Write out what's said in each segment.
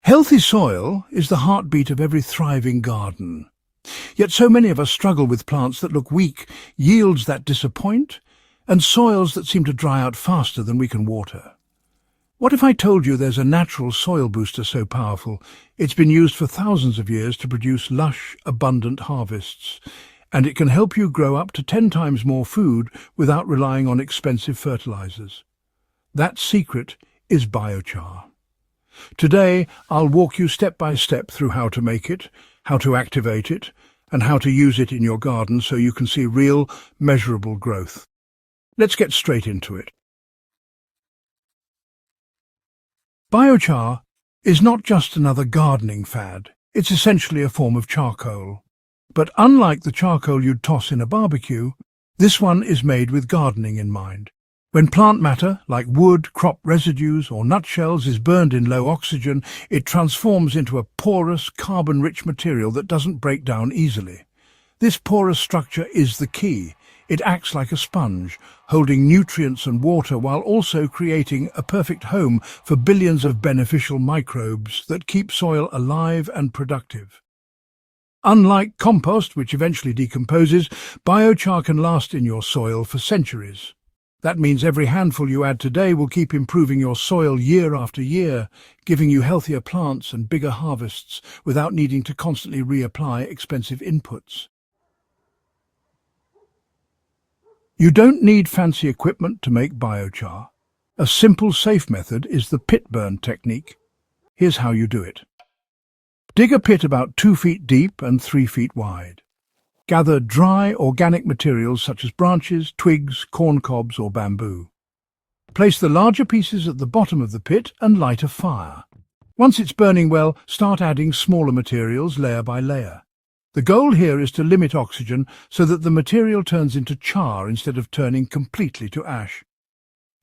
Healthy soil is the heartbeat of every thriving garden. Yet so many of us struggle with plants that look weak, yields that disappoint, and soils that seem to dry out faster than we can water. What if I told you there's a natural soil booster so powerful it's been used for thousands of years to produce lush, abundant harvests, and it can help you grow up to 10 times more food without relying on expensive fertilizers? That secret is biochar. Today, I'll walk you step by step through how to make it, how to activate it, and how to use it in your garden so you can see real, measurable growth. Let's get straight into it. Biochar is not just another gardening fad. It's essentially a form of charcoal. But unlike the charcoal you'd toss in a barbecue, this one is made with gardening in mind. When plant matter, like wood, crop residues or nutshells, is burned in low oxygen, it transforms into a porous, carbon-rich material that doesn't break down easily. This porous structure is the key. It acts like a sponge, holding nutrients and water while also creating a perfect home for billions of beneficial microbes that keep soil alive and productive. Unlike compost, which eventually decomposes, biochar can last in your soil for centuries. That means every handful you add today will keep improving your soil year after year, giving you healthier plants and bigger harvests without needing to constantly reapply expensive inputs. You don't need fancy equipment to make biochar. A simple, safe method is the pit burn technique. Here's how you do it. Dig a pit about 2 feet deep and 3 feet wide. Gather dry, organic materials such as branches, twigs, corn cobs or bamboo. Place the larger pieces at the bottom of the pit and light a fire. Once it's burning well, start adding smaller materials layer by layer. The goal here is to limit oxygen so that the material turns into char instead of turning completely to ash.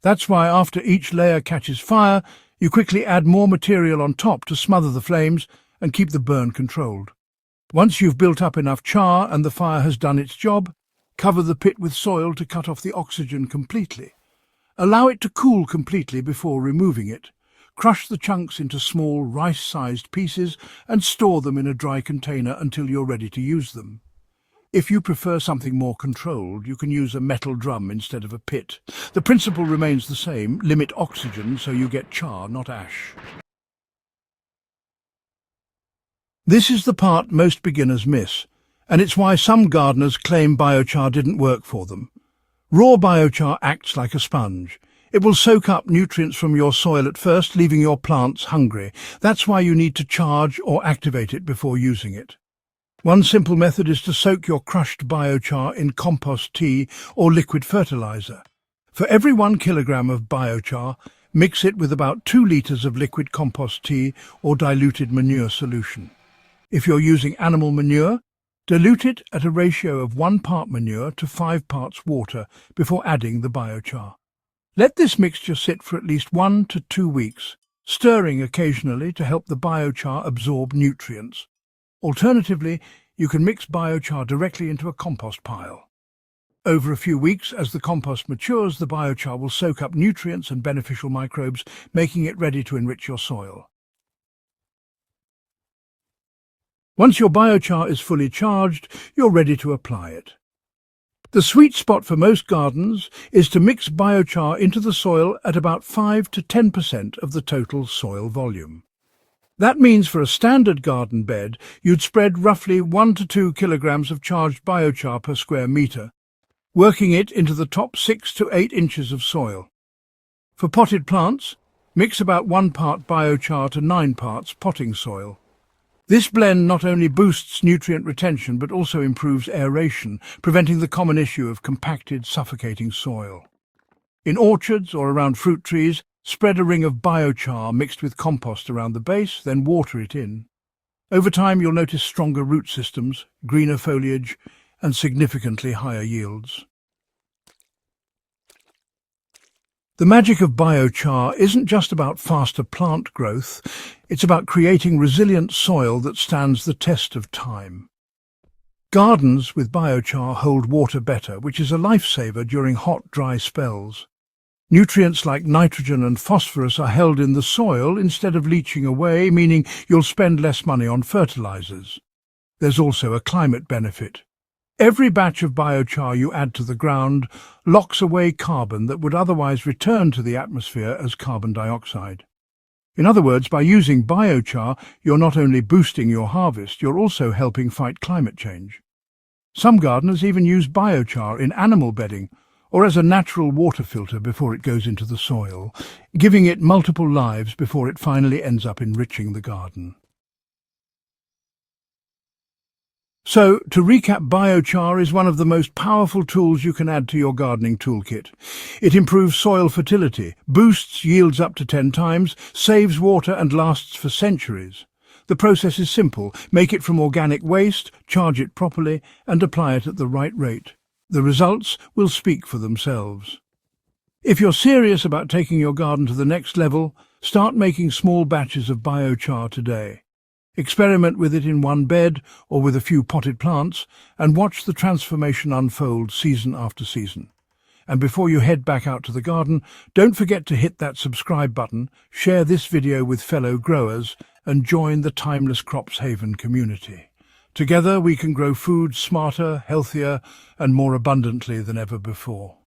That's why after each layer catches fire, you quickly add more material on top to smother the flames and keep the burn controlled. Once you've built up enough char and the fire has done its job, cover the pit with soil to cut off the oxygen completely. Allow it to cool completely before removing it. Crush the chunks into small, rice-sized pieces and store them in a dry container until you're ready to use them. If you prefer something more controlled, you can use a metal drum instead of a pit. The principle remains the same: limit oxygen so you get char, not ash. This is the part most beginners miss, and it's why some gardeners claim biochar didn't work for them. Raw biochar acts like a sponge. It will soak up nutrients from your soil at first, leaving your plants hungry. That's why you need to charge or activate it before using it. One simple method is to soak your crushed biochar in compost tea or liquid fertilizer. For every 1 kilogram of biochar, mix it with about 2 liters of liquid compost tea or diluted manure solution. If you're using animal manure, dilute it at a ratio of 1 part manure to 5 parts water before adding the biochar. Let this mixture sit for at least 1 to 2 weeks, stirring occasionally to help the biochar absorb nutrients. Alternatively, you can mix biochar directly into a compost pile. Over a few weeks, as the compost matures, the biochar will soak up nutrients and beneficial microbes, making it ready to enrich your soil. Once your biochar is fully charged, you're ready to apply it. The sweet spot for most gardens is to mix biochar into the soil at about 5 to 10% of the total soil volume. That means for a standard garden bed, you'd spread roughly 1 to 2 kilograms of charged biochar per square metre, working it into the top 6 to 8 inches of soil. For potted plants, mix about 1 part biochar to 9 parts potting soil. This blend not only boosts nutrient retention but also improves aeration, preventing the common issue of compacted, suffocating soil. In orchards or around fruit trees, spread a ring of biochar mixed with compost around the base, then water it in. Over time, you'll notice stronger root systems, greener foliage, and significantly higher yields. The magic of biochar isn't just about faster plant growth, it's about creating resilient soil that stands the test of time. Gardens with biochar hold water better, which is a lifesaver during hot, dry spells. Nutrients like nitrogen and phosphorus are held in the soil instead of leaching away, meaning you'll spend less money on fertilizers. There's also a climate benefit. Every batch of biochar you add to the ground locks away carbon that would otherwise return to the atmosphere as carbon dioxide. In other words, by using biochar, you're not only boosting your harvest, you're also helping fight climate change. Some gardeners even use biochar in animal bedding or as a natural water filter before it goes into the soil, giving it multiple lives before it finally ends up enriching the garden. So, to recap, biochar is one of the most powerful tools you can add to your gardening toolkit. It improves soil fertility, boosts yields up to 10 times, saves water and lasts for centuries. The process is simple. Make it from organic waste, charge it properly, and apply it at the right rate. The results will speak for themselves. If you're serious about taking your garden to the next level, start making small batches of biochar today. Experiment with it in one bed or with a few potted plants and watch the transformation unfold season after season. And before you head back out to the garden, don't forget to hit that subscribe button, share this video with fellow growers, and join the Timeless Crops Haven community. Together we can grow food smarter, healthier, and more abundantly than ever before.